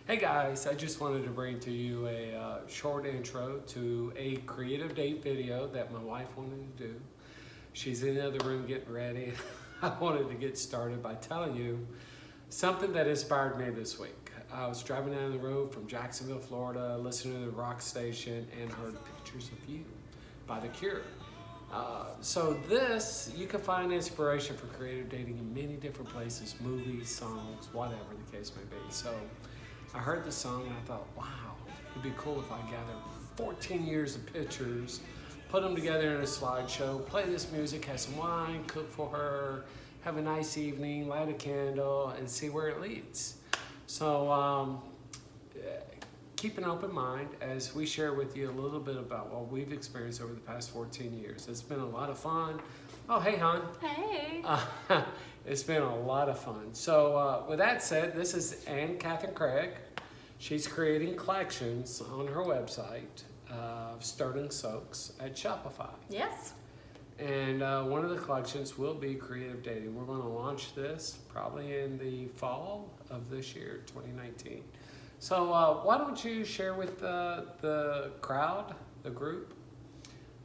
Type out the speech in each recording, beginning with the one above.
Hey guys, I just wanted to bring to you a short intro to a creative date video that my wife wanted to do. She's in the other room getting ready. I wanted to get started by telling you something that inspired me this week. I was driving down the road from Jacksonville, Florida, listening to the rock station and heard Pictures of You by The Cure. You can find inspiration for creative dating in many different places, movies, songs, whatever the case may be. So I heard the song and I thought, wow, it'd be cool if I gathered 14 years of pictures, put them together in a slideshow, play this music, have some wine, cook for her, have a nice evening, light a candle, and see where it leads. So keep an open mind as we share with you a little bit about what we've experienced over the past 14 years. It's been a lot of fun. Oh, hey, hon. Hey. It's been a lot of fun. So with that said, this is Ann Catherine Craig. She's creating collections on her website of Sterling Soaks at Shopify. Yes. And one of the collections will be creative dating. We're going to launch this probably in the fall of this year, 2019. So why don't you share with the crowd, the group,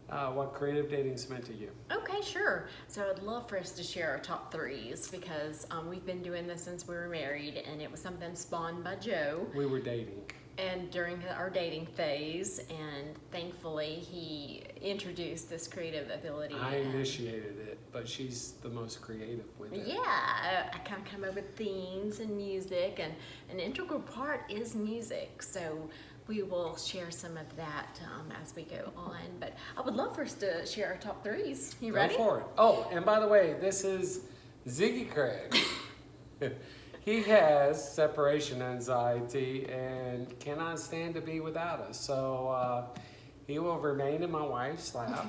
what creative dating's meant to you? Okay, sure. So I'd love for us to share our top threes because we've been doing this since we were married, and it was something spawned by Joe. We were dating. And during our dating phase, and thankfully he introduced this creative ability. I initiated it, but she's the most creative with it. Yeah, I kind of come up with themes and music, and an integral part is music. So we will share some of that as we go on. But I would love for us to share our top threes. You ready? Go for it. Oh, and by the way, this is Ziggy Craig. He has separation anxiety and cannot stand to be without us. So he will remain in my wife's lap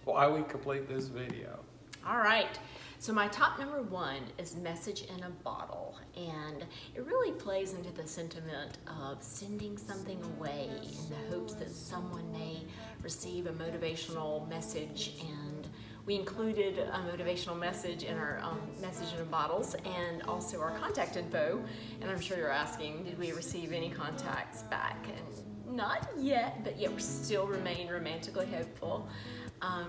while we complete this video. All right. So my top number one is Message in a Bottle, and it really plays into the sentiment of sending something away in the hopes that someone may receive a motivational message. And we included a motivational message in our Message in a Bottles and also our contact info. And I'm sure you're asking, did we receive any contacts back? And not yet, but yet we still remain romantically hopeful.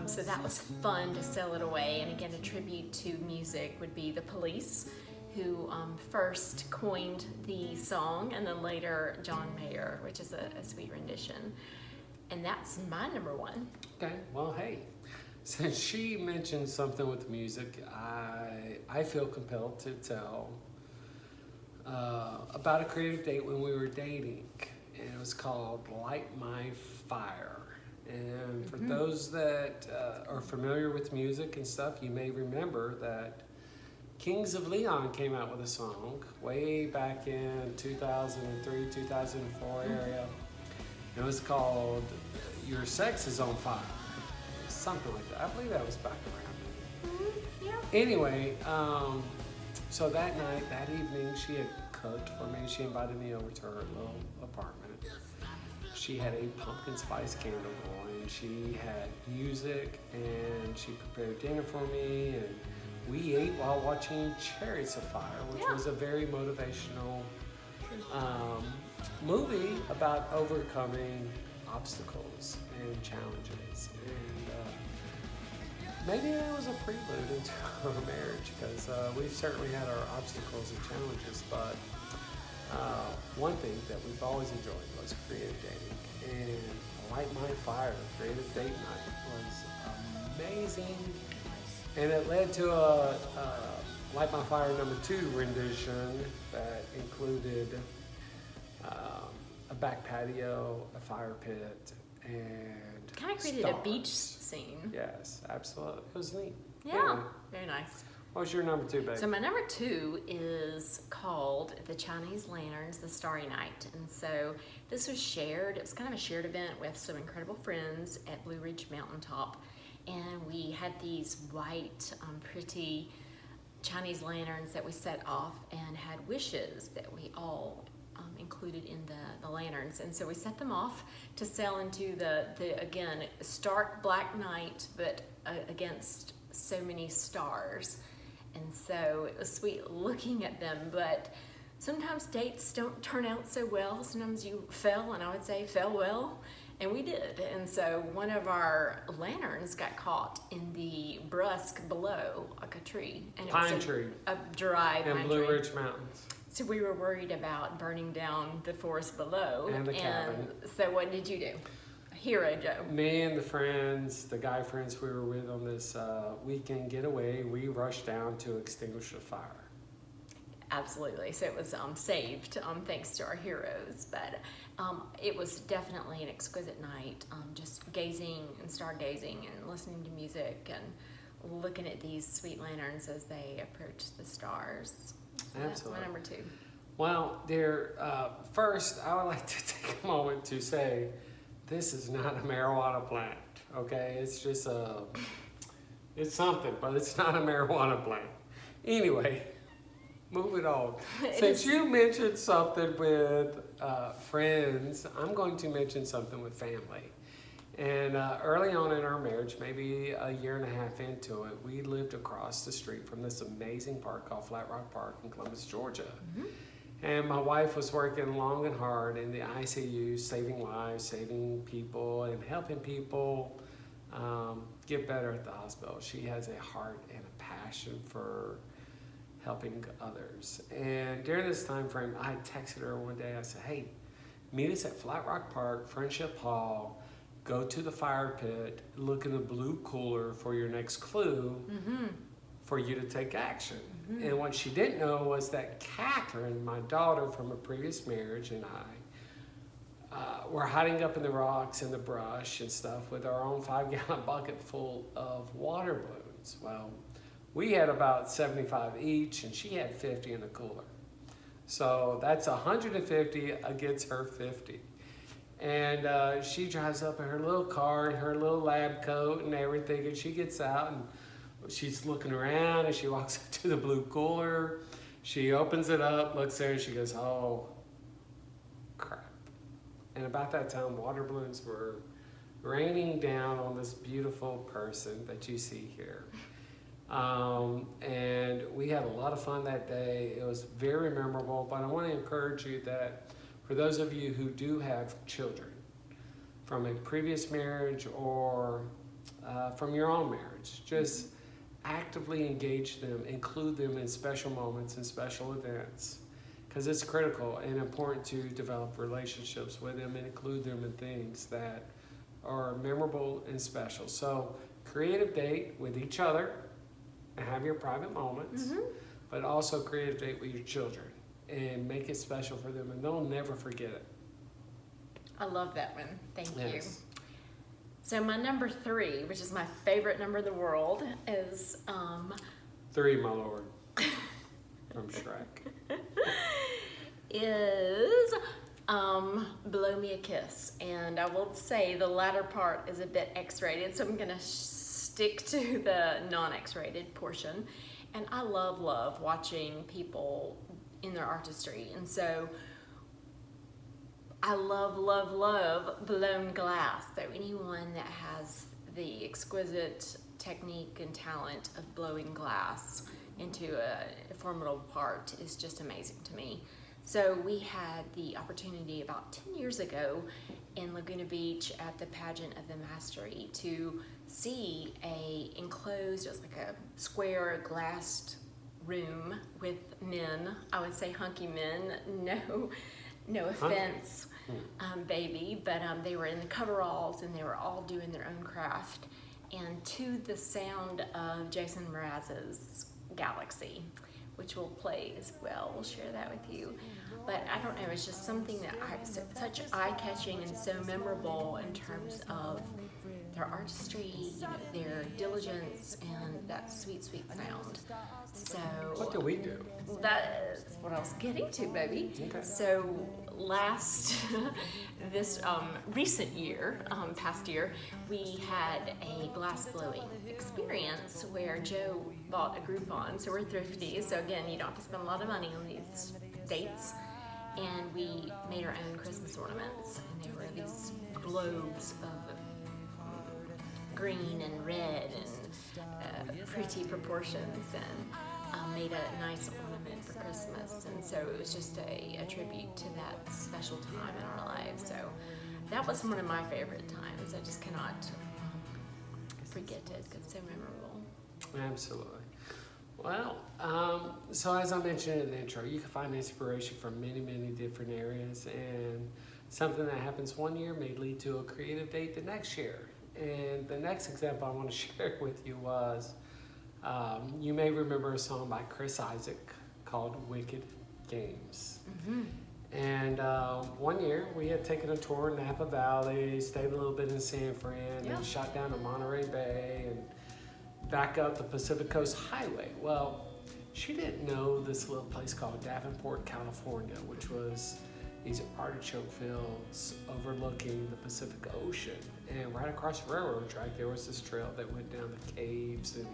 So that was fun to sell it away. And again, a tribute to music would be The Police, who first coined the song, and then later John Mayer, which is a sweet rendition. And that's my number one. Okay, well, hey, since she mentioned something with music, I feel compelled to tell about a creative date when we were dating. And it was called Light My Fire. And for those that are familiar with music and stuff, you may remember that Kings of Leon came out with a song way back in 2003, 2004 area. It was called Your Sex is on Fire. Something like that. I believe that was back around. Yeah. Anyway, so that night, that evening, she had cooked for me. She invited me over to her little apartment. She had a pumpkin spice candle going. She had music, and she prepared dinner for me, and we ate while watching Chariots of Fire, which was a very motivational movie about overcoming obstacles and challenges. And maybe that was a prelude into our marriage, because we've certainly had our obstacles and challenges, but one thing that we've always enjoyed was creative dating. And Light My Fire, creative date night, was amazing. And it led to a Light My Fire number 2 rendition that included a back patio, a fire pit, and Kind of created stars. a beach scene. Yes, absolutely. It was neat. Yeah, Anyway, very nice. what's your number 2, babe? So my number 2 is called The Chinese Lanterns, The Starry Night. And so this was shared. It was kind of a shared event with some incredible friends at Blue Ridge Mountaintop. And we had these white, pretty Chinese lanterns that we set off and had wishes that we all included in the lanterns. And so we set them off to sail into the again, stark black night, but against so many stars. And so it was sweet looking at them, but sometimes dates don't turn out so well. Sometimes you fell, and I would say fell well, and we did. And so one of our lanterns got caught in the brusk below, like a tree. And it Pine was tree. A dry In pine Blue tree. Ridge Mountains. So we were worried about burning down the forest below. And the cabin. So what did you do? Hero Joe. Me and the guy friends we were with on this weekend getaway, we rushed down to extinguish the fire. Absolutely. So it was saved thanks to our heroes. But it was definitely an exquisite night. Just gazing and stargazing and listening to music and looking at these sweet lanterns as they approach the stars. So that's my number 2. Well, dear, first I would like to take a moment to say this is not a marijuana plant, okay? It's just it's something, but it's not a marijuana plant. Anyway, moving on. Since you mentioned something with friends, I'm going to mention something with family. And early on in our marriage, maybe a year and a half into it, we lived across the street from this amazing park called Flat Rock Park in Columbus, Georgia. Mm-hmm. And my wife was working long and hard in the ICU, saving lives, saving people, and helping people get better at the hospital. She has a heart and a passion for helping others. And during this time frame, I texted her one day. I said, hey, meet us at Flat Rock Park, Friendship Hall. Go to the fire pit, look in the blue cooler for your next clue for you to take action. Mm-hmm. And what she didn't know was that Catherine, my daughter from a previous marriage, and I were hiding up in the rocks and the brush and stuff with our own 5-gallon bucket full of water balloons. Well, we had about 75 each, and she had 50 in the cooler. So that's 150 against her 50. And she drives up in her little car in her little lab coat and everything, and she gets out and she's looking around and she walks up to the blue cooler. She opens it up, looks there, and she goes, oh, crap. And about that time, water balloons were raining down on this beautiful person that you see here. And we had a lot of fun that day. It was very memorable, but I want to encourage you that for those of you who do have children from a previous marriage or from your own marriage, just actively engage them, include them in special moments and special events, because it's critical and important to develop relationships with them and include them in things that are memorable and special. So creative date with each other and have your private moments, but also creative date with your children and make it special for them, and they'll never forget it. I love that one. Thank you. Yes. So my number 3, which is my favorite number in the world, is 3, my lord, from Shrek. Is Blow Me a Kiss. And I will say the latter part is a bit X-rated, so I'm gonna stick to the non-X-rated portion. And I love watching people in their artistry. And so I love blown glass. So anyone that has the exquisite technique and talent of blowing glass into a formidable part is just amazing to me. So we had the opportunity about 10 years ago in Laguna Beach at the Pageant of the Mastery to see a enclosed, it was like a square glassed room with men. I would say hunky men, no offense, baby, but they were in the coveralls and they were all doing their own craft. And to the sound of Jason Mraz's Galaxy, which we'll play as well. We'll share that with you. But I don't know, it's just something that such eye-catching and so memorable in terms of their artistry, their diligence, and that sweet, sweet sound. So What do we do? that is what I was getting to, baby. Okay. So this recent year, past year, we had a glass blowing experience where Joe bought a Groupon. So we're thrifty. So again, you don't have to spend a lot of money on these dates. And we made our own Christmas ornaments. And they were these globes of green and red and pretty proportions. And made a nice ornament for Christmas, and so it was just a tribute to that special time in our lives. So that was one of my favorite times. I just cannot forget it. It's so memorable. Absolutely. Well, so as I mentioned in the intro, you can find inspiration from many, many different areas, and something that happens one year may lead to a creative date the next year. And the next example I want to share with you was, you may remember a song by Chris Isaak called Wicked Games. Mm-hmm. And one year we had taken a tour in Napa Valley, stayed a little bit in San Fran, Yeah. and shot down to Monterey Bay and back up the Pacific Coast Highway. Well, she didn't know this little place called Davenport, California, which was these artichoke fields overlooking the Pacific Ocean. And right across the railroad track, there was this trail that went down the caves and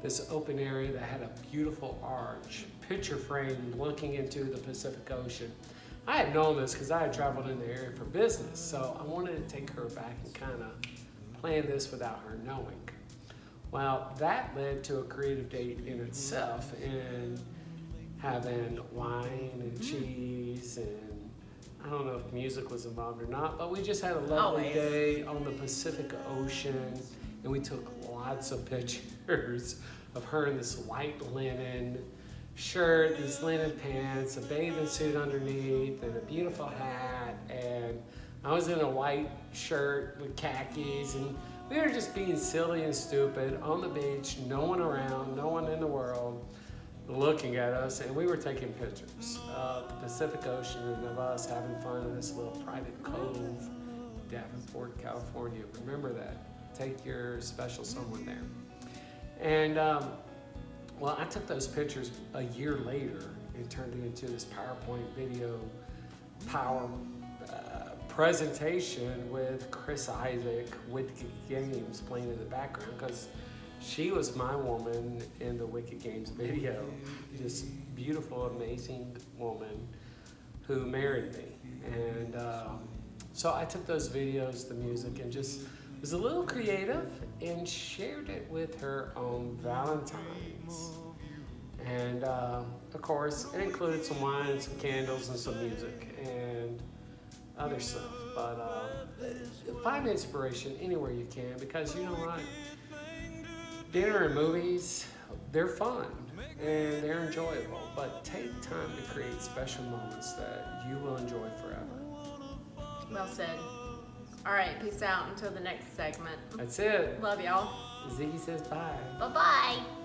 this open area that had a beautiful arch, picture framed looking into the Pacific Ocean. I had known this because I had traveled in the area for business, so I wanted to take her back and kind of plan this without her knowing. Well, that led to a creative date in itself, and having wine and cheese, and I don't know if music was involved or not, but we just had a lovely Always. day on the Pacific Ocean, and we took lots of pictures of her in this white linen shirt, these linen pants, a bathing suit underneath, and a beautiful hat, and I was in a white shirt with khakis, and we were just being silly and stupid on the beach, no one around, no one in the world looking at us, and we were taking pictures of the Pacific Ocean and of us having fun in this little private cove, Davenport, California. Remember that. Take your special someone there. And, well, I took those pictures a year later and turned it into this PowerPoint video power presentation with Chris Isaak Wicked Games playing in the background, because she was my woman in the Wicked Games video. This beautiful, amazing woman who married me. And so I took those videos, the music, and just was a little creative and shared it with her on Valentine's. And of course, it included some wine and some candles and some music and other stuff. But find inspiration anywhere you can, because you know what? Dinner and movies, they're fun and they're enjoyable, but take time to create special moments that you will enjoy forever. Well said. All right, peace out until the next segment. That's it. Love y'all. Ziggy says bye. Bye-bye.